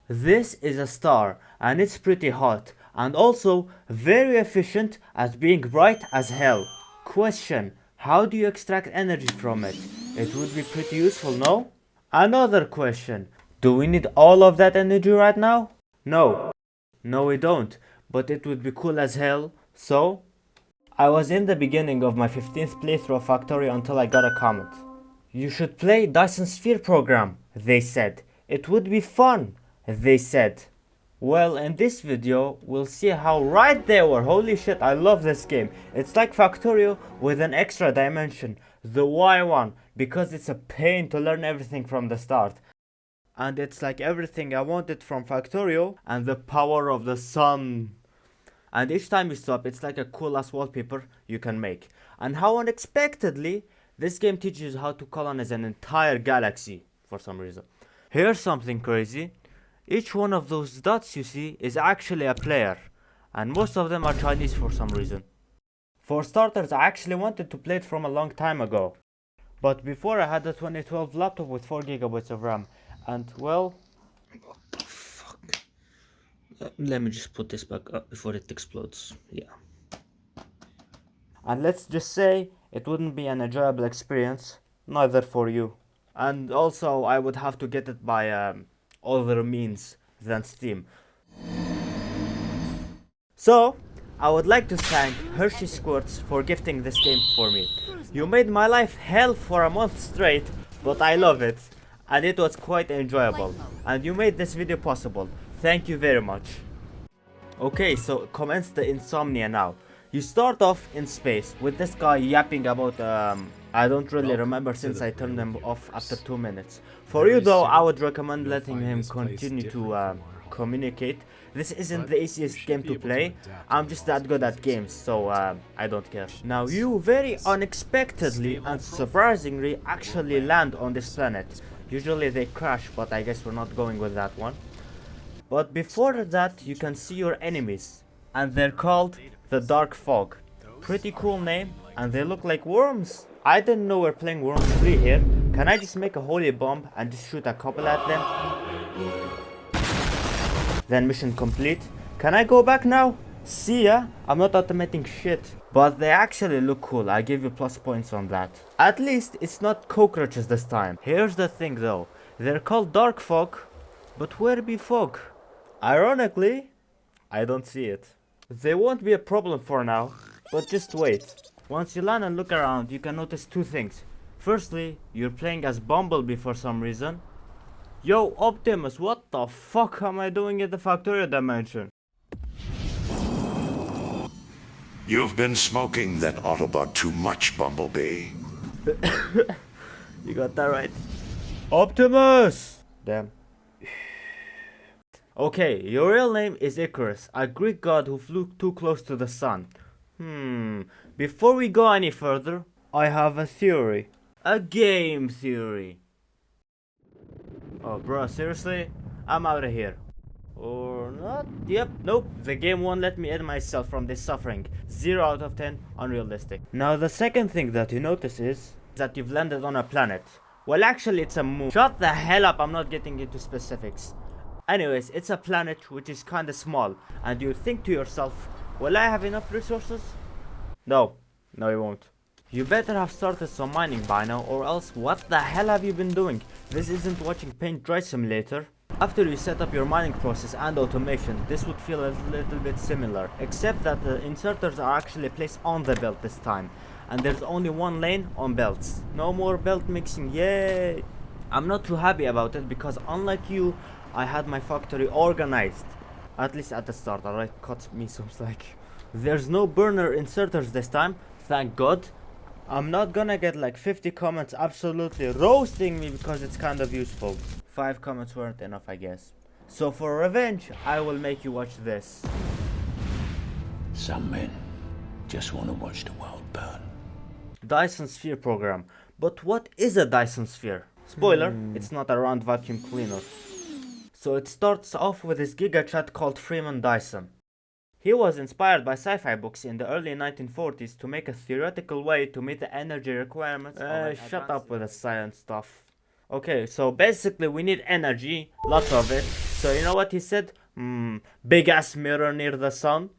This is a star and it's pretty hot and also very efficient at being bright as hell. Question: how do you extract energy from it? It would be pretty useful, no? Another question: do we need all of that energy right now? No. No, we don't, but it would be cool as hell, so? I was in the beginning of my 15th playthrough of Factorio until I got a comment. You should play Dyson Sphere program, they said. It would be fun, they said. Well, in this video, we'll see how right they were. Holy shit, I love this game. It's like Factorio with an extra dimension, the Y one, because it's a pain to learn everything from the start. And it's like everything I wanted from Factorio and the power of the sun. And each time you stop, it's like a cool ass wallpaper you can make. And how unexpectedly, this game teaches you how to colonize an entire galaxy for some reason. Here's something crazy. Each one of those dots you see is actually a player. And most of them are Chinese for some reason. For starters, I actually wanted to play it from a long time ago. But before I had a 2012 laptop with 4GB of RAM. And well... What the fuck? Let me just put this back up before it explodes. Yeah. And let's just say it wouldn't be an enjoyable experience, neither for you. And also I would have to get it by other means than Steam. So I would like to thank Hershey Squirts for gifting this game for me. You made my life hell for a month straight, but I love it. And it was quite enjoyable. And you made this video possible. Thank you very much. Okay, so commence the insomnia now. You start off in space with this guy yapping about I don't really remember since I turned him off after 2 minutes. For you though, I would recommend letting him continue to communicate. This isn't the easiest game to play. I'm just that good at games, so I don't care. Now you very unexpectedly and surprisingly actually land on this planet. Usually they crash, but I guess we're not going with that one. But before that, you can see your enemies, and they're called the Dark Fog. Pretty cool name, and they look like worms. I didn't know we're playing Worms 3 here. Can I just make a holy bomb and just shoot a couple at them? Then mission complete. Can I go back now? See ya, I'm not automating shit. But they actually look cool, I give you plus points on that. At least it's not cockroaches this time. Here's the thing though, they're called Dark Fog, but where be fog? Ironically, I don't see it. They won't be a problem for now, but just wait. Once you land and look around, you can notice two things. Firstly, you're playing as Bumblebee for some reason. Yo, Optimus, what the fuck am I doing in the Factorio dimension? You've been smoking that Autobot too much, Bumblebee. You got that right. Optimus! Damn. Okay, your real name is Icarus, a Greek god who flew too close to the sun. Before we go any further, I have a theory. A game theory. Oh bro, seriously? I'm out of here. Or not? Yep, nope. The game won't let me end myself from this suffering. 0 out of 10, unrealistic. Now the second thing that you notice is that you've landed on a planet. Well actually it's a moon. Shut the hell up, I'm not getting into specifics. Anyways, it's a planet which is kinda small. And you think to yourself, will I have enough resources? No, you won't. You better have started some mining by now, or else what the hell have you been doing? This isn't watching Paint Dry Simulator. After you set up your mining process and automation, this would feel a little bit similar, except that the inserters are actually placed on the belt this time, and there's only one lane on belts. No more belt mixing, yay! I'm not too happy about it because unlike you, I had my factory organized. At least at the start, alright? Cut me some slack. There's no burner inserters this time, thank god. I'm not gonna get like 50 comments absolutely roasting me because it's kind of useful. 5 comments weren't enough, I guess. So for revenge, I will make you watch this. Some men just want to watch the world burn. Dyson Sphere program. But what is a Dyson Sphere? Spoiler, it's not a round vacuum cleaner. So it starts off with this gigachat called Freeman Dyson. He was inspired by sci-fi books in the early 1940s to make a theoretical way to meet the energy requirements. Shut up with the science stuff. Okay, so basically we need energy, lots of it, So you know what he said? Big ass mirror near the sun.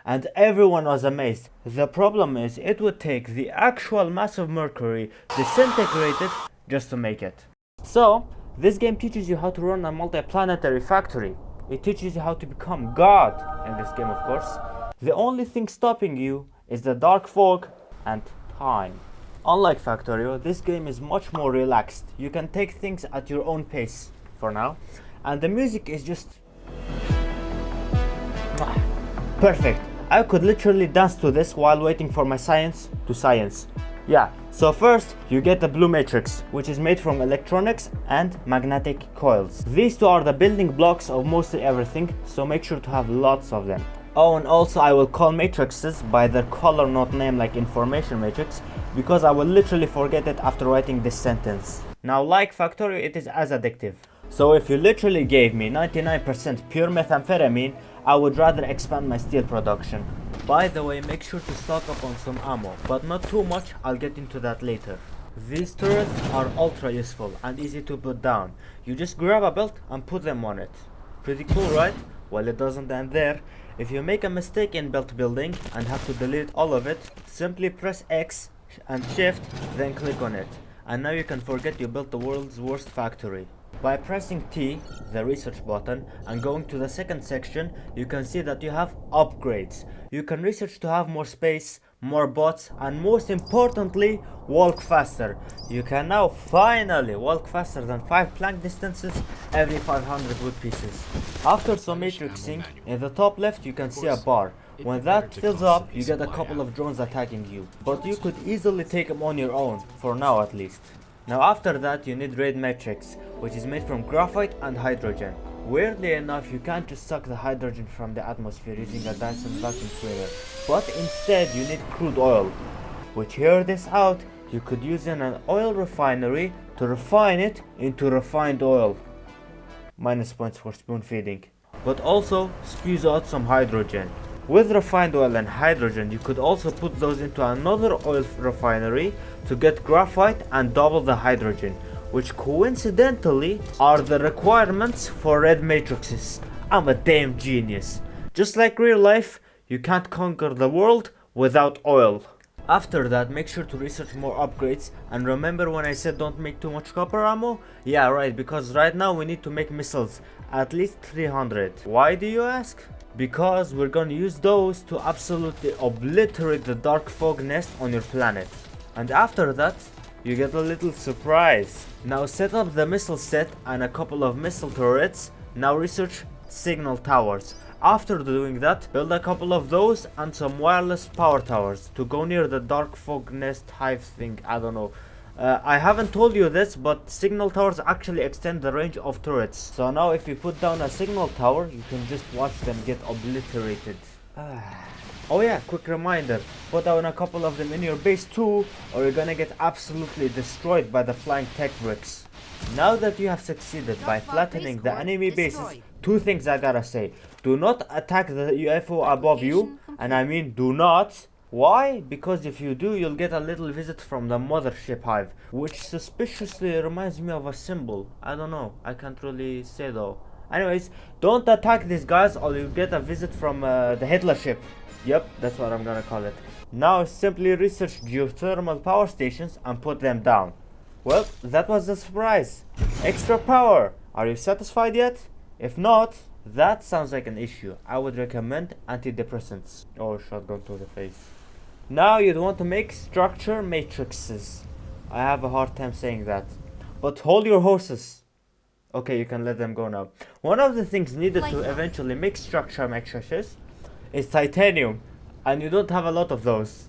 And everyone was amazed. The problem is, it would take the actual mass of Mercury disintegrated just to make it. So, this game teaches you how to run a multi-planetary factory. It teaches you how to become God in this game, of course. The only thing stopping you is the dark fog and time. Unlike Factorio, this game is much more relaxed. You can take things at your own pace for now. And the music is just perfect. I could literally dance to this while waiting for my science to science. Yeah, so first you get the blue matrix, which is made from electronics and magnetic coils. These two are the building blocks of mostly everything, so make sure to have lots of them. Oh, and also I will call matrices by their color, not name, like information matrix, because I will literally forget it after writing this sentence. Now, like Factorio, it is as addictive. So if you literally gave me 99% pure methamphetamine, I would rather expand my steel production. By the way, make sure to stock up on some ammo, but not too much, I'll get into that later. These turrets are ultra useful and easy to put down. You just grab a belt and put them on it. Pretty cool, right? Well, it doesn't end there. If you make a mistake in belt building and have to delete all of it, simply press X and Shift, then click on it. And now you can forget you built the world's worst factory. By pressing T, the research button, and going to the second section, you can see that you have upgrades. You can research to have more space, more bots, and most importantly, walk faster. You can now finally walk faster than 5 plank distances every 500 wood pieces. After some matrixing, in the top left you can see a bar. When that fills up, you get a couple of drones attacking you, but you could easily take them on your own, for now at least. Now after that you need Raid Matrix, which is made from graphite and hydrogen. Weirdly enough, you can't just suck the hydrogen from the atmosphere using a Dyson vacuum cleaner, but instead you need crude oil, which, hear this out, you could use in an oil refinery to refine it into refined oil. Minus points for spoon feeding. But also spews out some hydrogen. With refined oil and hydrogen, you could also put those into another oil refinery to get graphite and double the hydrogen, which coincidentally are the requirements for red matrices. I'm a damn genius. Just like real life, you can't conquer the world without oil. After that, make sure to research more upgrades, and remember when I said don't make too much copper ammo? Yeah, right, because right now we need to make missiles, at least 300. Why, do you ask? Because we're gonna use those to absolutely obliterate the dark fog nest on your planet. And after that, you get a little surprise. Now set up the missile set and a couple of missile turrets. Now research signal towers. After doing that, build a couple of those and some wireless power towers to go near the dark fog nest hive thing, I don't know. I haven't told you this, but signal towers actually extend the range of turrets. So now if you put down a signal tower, you can just watch them get obliterated. Oh yeah, quick reminder, put down a couple of them in your base too, or you're gonna get absolutely destroyed by the flying tech bricks. Now that you have succeeded by flattening the enemy bases, two things I gotta say. Do not attack the UFO above you, and I mean do not. Why? Because if you do, you'll get a little visit from the mothership hive, which suspiciously reminds me of a symbol. I don't know, I can't really say though. Anyways, don't attack these guys or you'll get a visit from the Hitler ship. Yep, that's what I'm gonna call it. Now simply research geothermal power stations and put them down. Well, that was a surprise. Extra power! Are you satisfied yet? If not, that sounds like an issue. I would recommend antidepressants. Oh, shotgun to the face. Now you'd want to make structure matrices. I have a hard time saying that. But hold your horses. Okay, you can let them go now. One of the things needed to eventually make structure matrices is titanium. And you don't have a lot of those.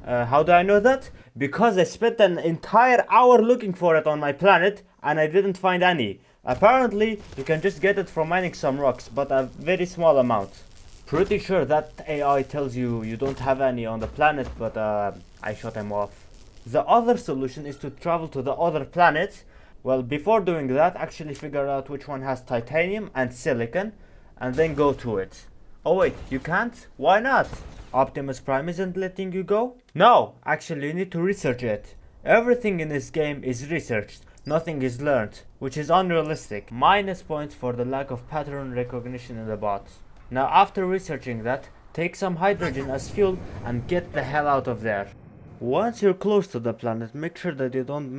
How do I know that? Because I spent an entire hour looking for it on my planet and I didn't find any. Apparently, you can just get it from mining some rocks, but a very small amount. Pretty sure that AI tells you you don't have any on the planet, but I shut him off. The other solution is to travel to the other planet. Well, before doing that, actually figure out which one has titanium and silicon, and then go to it. Oh wait, you can't? Why not? Optimus Prime isn't letting you go? No, actually you need to research it. Everything in this game is researched. nothing is learned, which is unrealistic. Minus points for the lack of pattern recognition in the bots. Now after researching that, take some hydrogen as fuel and get the hell out of there. Once you're close to the planet, make sure that you don't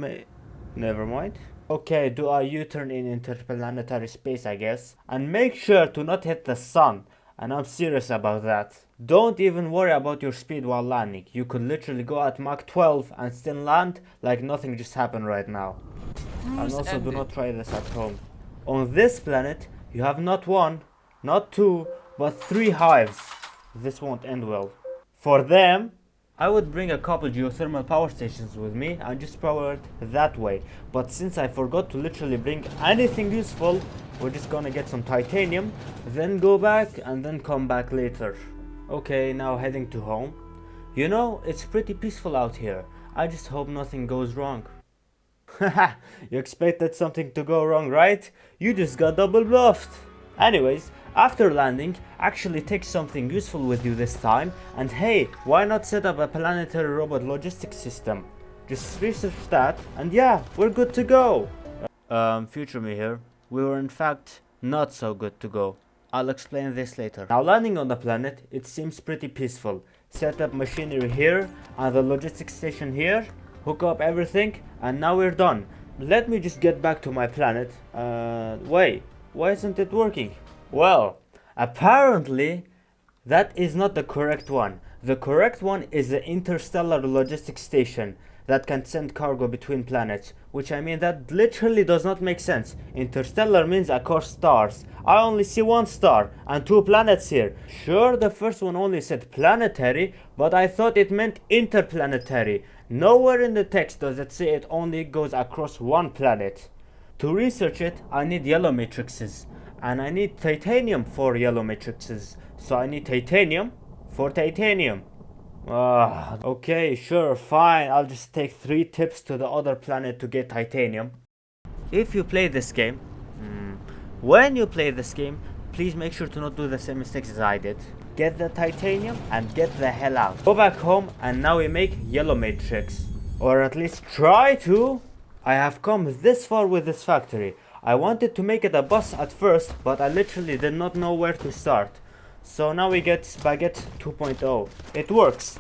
never mind. Okay, do a U-turn in interplanetary space, I guess. And make sure to not hit the sun. And I'm serious about that. Don't even worry about your speed while landing. You could literally go at Mach 12 and still land like nothing just happened right now. And also do not try this at home. On this planet, you have not one, not two, but 3 hives. This won't end well. For them, I would bring a couple geothermal power stations with me and just power it that way. But since I forgot to literally bring anything useful, we're just gonna get some titanium, then go back and then come back later. Okay, now heading to home. You know, it's pretty peaceful out here. I just hope nothing goes wrong. Haha, you expected something to go wrong, right? You just got double bluffed. Anyways, after landing, actually take something useful with you this time, and hey, why not set up a planetary robot logistics system? Just research that, and yeah, we're good to go. Future me here. We were in fact not so good to go. I'll explain this later. Now landing on the planet, it seems pretty peaceful. Set up machinery here, and the logistics station here, hook up everything, and now we're done. Let me just get back to my planet. Wait. Why isn't it working? Well, apparently that is not the correct one. The correct one is the interstellar logistics station that can send cargo between planets, which I mean that literally does not make sense. Interstellar means across stars. I only see 1 star and 2 planets here. Sure, the first one only said planetary, but I thought it meant interplanetary. Nowhere in the text does it say it only goes across 1 planet. To research it, I need yellow matrices, and I need titanium for yellow matrices, so I need titanium for titanium. Okay, sure, fine, I'll just take 3 tips to the other planet to get titanium. If you play this game, when you play this game, please make sure to not do the same mistakes as I did. Get the titanium and get the hell out. Go back home and now we make yellow matrix. Or at least try to. I have come this far with this factory. I wanted to make it a bus at first, but I literally did not know where to start. So now we get Spaghetti 2.0. It works.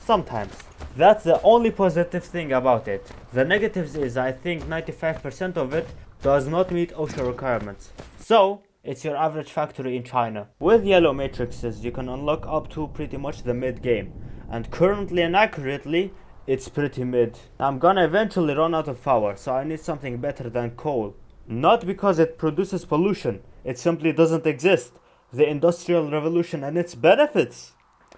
Sometimes. That's the only positive thing about it. The negatives is I think 95% of it does not meet OSHA requirements. So, it's your average factory in China. With yellow matrices, you can unlock up to pretty much the mid game. And currently and accurately, it's pretty mid. I'm gonna eventually run out of power, so I need something better than coal. Not because it produces pollution, it simply doesn't exist. The Industrial Revolution and its benefits.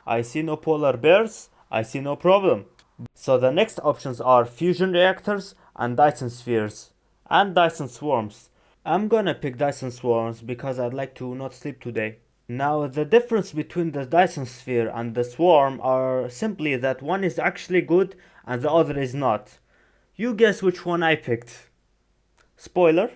I see no polar bears, I see no problem. So the next options are fusion reactors and Dyson spheres. And Dyson swarms. I'm gonna pick Dyson swarms because I'd like to not sleep today. Now the difference between the Dyson sphere and the swarm are simply that one is actually good and the other is not. You guess which one I picked. Spoiler,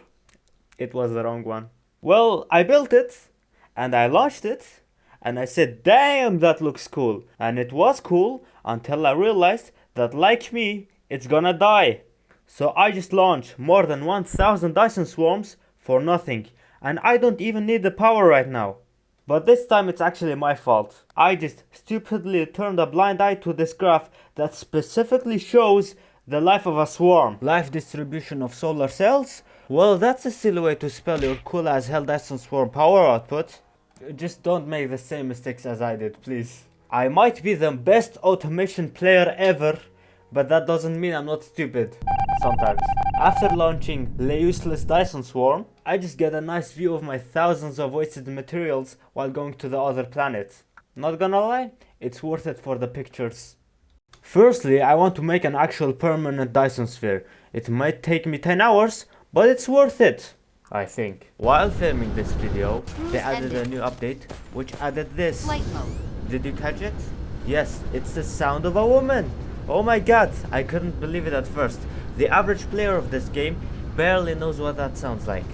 it was the wrong one. Well, I built it and I launched it and I said damn, that looks cool. And it was cool until I realized that like me, it's gonna die. So I just launched more than 1000 Dyson swarms for nothing. And I don't even need the power right now. But this time it's actually my fault. I just stupidly turned a blind eye to this graph that specifically shows the life of a swarm. Life distribution of solar cells? Well, that's a silly way to spell your cool as hell Dyson swarm power output. Just don't make the same mistakes as I did, please. I might be the best automation player ever, but that doesn't mean I'm not stupid. Sometimes. After launching the useless Dyson swarm, I just get a nice view of my thousands of wasted materials while going to the other planet. Not gonna lie, it's worth it for the pictures. Firstly, I want to make an actual permanent Dyson sphere. It might take me 10 hours, but it's worth it, I think. While filming this video, they added a new update, which added this. Flight mode. Did you catch it? Yes, it's the sound of a woman. Oh my god, I couldn't believe it at first. The average player of this game barely knows what that sounds like.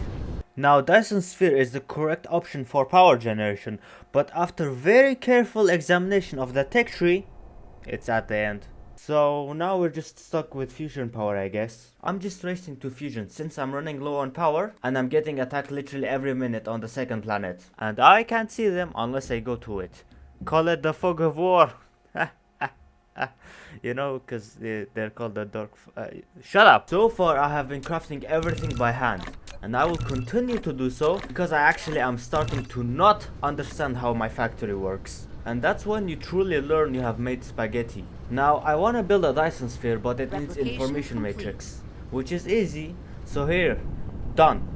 Now, Dyson Sphere is the correct option for power generation, but after very careful examination of the tech tree, it's at the end. So now we're just stuck with fusion power, I guess. I'm just racing to fusion since I'm running low on power and I'm getting attacked literally every minute on the second planet. And I can't see them unless I go to it. Call it the fog of war. You know, because they're called the dark... shut up! So far I have been crafting everything by hand. And I will continue to do so because I actually am starting to not understand how my factory works. And that's when you truly learn you have made spaghetti. Now I want to build a Dyson sphere, but it needs information matrix, which is easy. So here, done.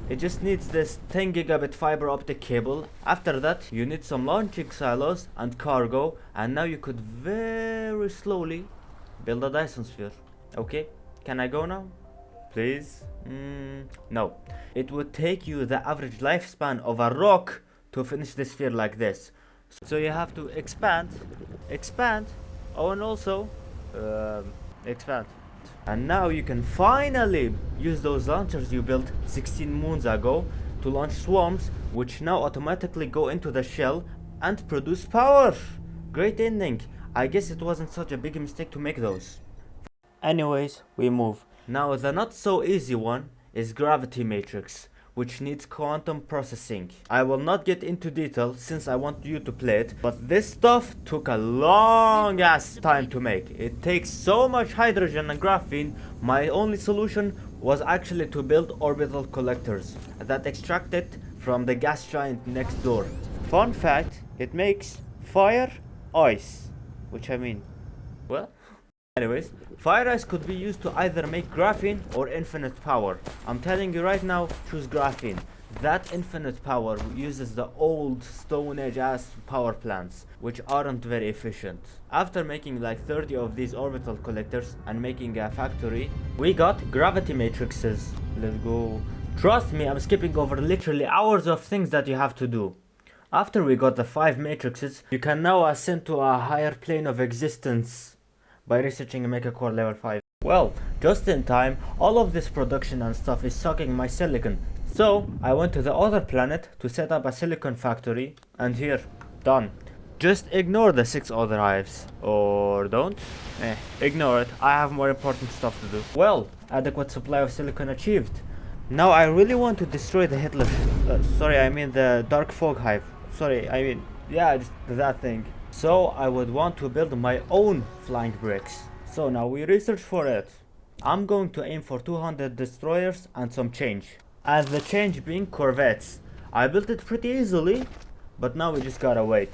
It just needs this 10 gigabit fiber optic cable. After that you need some launching silos and cargo, and now you could very slowly build a Dyson sphere. Okay, can I go now? Please? No. It would take you the average lifespan of a rock to finish the sphere like this. So you have to expand, oh, and also expand. And now you can finally use those launchers you built 16 moons ago to launch swarms, which now automatically go into the shell and produce power. Great ending. I guess it wasn't such a big mistake to make those. Anyways, we move. Now the not so easy one is gravity matrix, which needs quantum processing. I will not get into detail since I want you to play it, but this stuff took a long ass time to make. It takes so much hydrogen and graphene. My only solution was actually to build orbital collectors that extract it from the gas giant next door. Fun fact, it makes fire ice, which I mean, well, anyways, fire ice could be used to either make graphene or infinite power. I'm telling you right now, choose graphene. That infinite power uses the old stone age ass power plants, which aren't very efficient. After making like 30 of these orbital collectors and making a factory, we got gravity matrices. Let's go. Trust me, I'm skipping over literally hours of things that you have to do. After we got the 5 matrices, you can now ascend to a higher plane of existence by researching a Mecha Core level 5. Well, just in time, all of this production and stuff is sucking my silicon. So, I went to the other planet to set up a silicon factory, and here, done. Just ignore the 6 other hives. Or don't? Ignore it, I have more important stuff to do. Well, adequate supply of silicon achieved. Now I really want to destroy the Hitler... sorry, I mean the Dark Fog hive. Sorry, I mean, yeah, just that thing. So I would want to build my own flying bricks. So now we research for it. I'm going to aim for 200 destroyers and some change. And the change being corvettes. I built it pretty easily, but now we just gotta wait.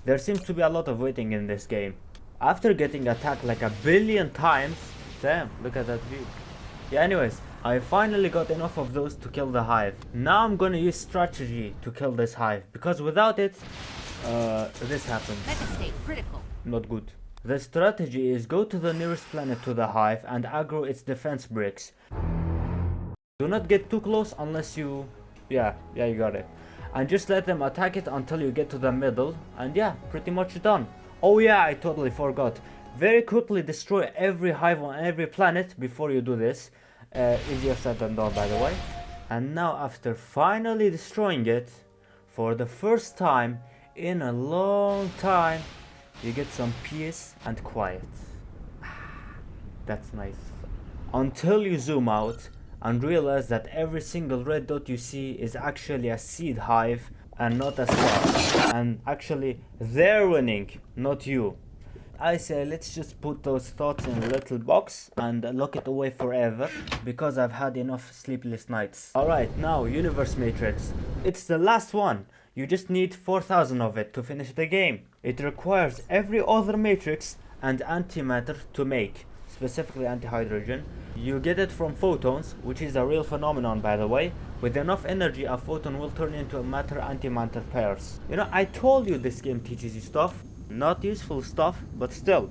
There seems to be a lot of waiting in this game. After getting attacked like a billion times, damn, look at that view. Yeah, anyways, I finally got enough of those to kill the hive. Now I'm gonna use strategy to kill this hive, because without it, this happens. Metastate critical. Not good. The strategy is go to the nearest planet to the hive and aggro its defense bricks. Do not get too close unless you... yeah, you got it. And just let them attack it until you get to the middle, and yeah, pretty much done. Oh yeah, I totally forgot. Very quickly destroy every hive on every planet before you do this. Easier said than done, by the way. And now after finally destroying it, for the first time in a long time, you get some peace and quiet. That's nice. Until you zoom out and realize that every single red dot you see is actually a seed hive and not a star. And actually they're winning, not you. I say let's just put those thoughts in a little box and lock it away forever, because I've had enough sleepless nights. Alright, now universe matrix. It's the last one. You just need 4,000 of it to finish the game. It requires every other matrix and antimatter to make, specifically antihydrogen. You get it from photons, which is a real phenomenon, by the way. With enough energy, a photon will turn into a matter-antimatter pairs. You know, I told you this game teaches you stuff. Not useful stuff, but still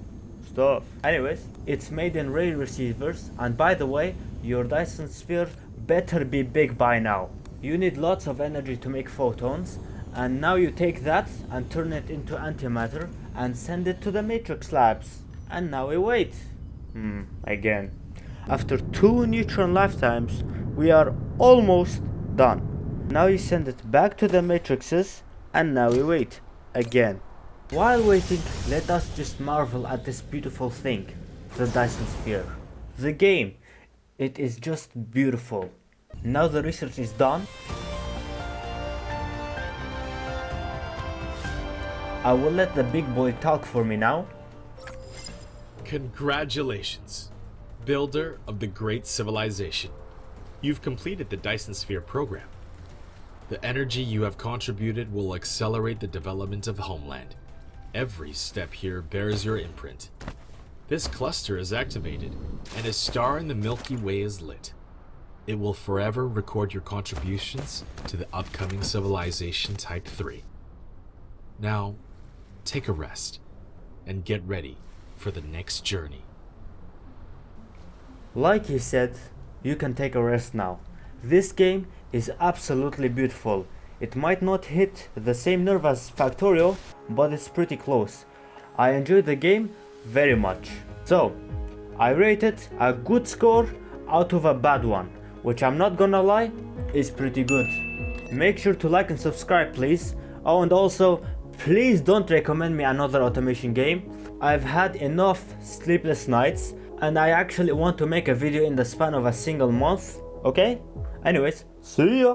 stuff. Anyways, it's made in ray receivers, and by the way, your Dyson sphere better be big by now. You need lots of energy to make photons, and now you take that and turn it into antimatter and send it to the matrix labs. And now we wait. Again. After 2 neutron lifetimes, we are almost done. Now you send it back to the matrices, and now we wait again. While waiting, let us just marvel at this beautiful thing, the Dyson sphere. The game, it is just beautiful. Now the research is done. I will let the big boy talk for me now. Congratulations, builder of the great civilization. You've completed the Dyson Sphere program. The energy you have contributed will accelerate the development of Homeland. Every step here bears your imprint. This cluster is activated, and a star in the Milky Way is lit. It will forever record your contributions to the upcoming civilization Type 3. Now, take a rest, and get ready for the next journey. Like he said, you can take a rest now. This game is absolutely beautiful. It might not hit the same nerve as Factorio, but it's pretty close. I enjoyed the game very much. So, I rate it a good score out of a bad one, which I'm not gonna lie, is pretty good. Make sure to like and subscribe please. Oh, and also, please don't recommend me another automation game. I've had enough sleepless nights, and I actually want to make a video in the span of a single month, okay? Anyways, see ya!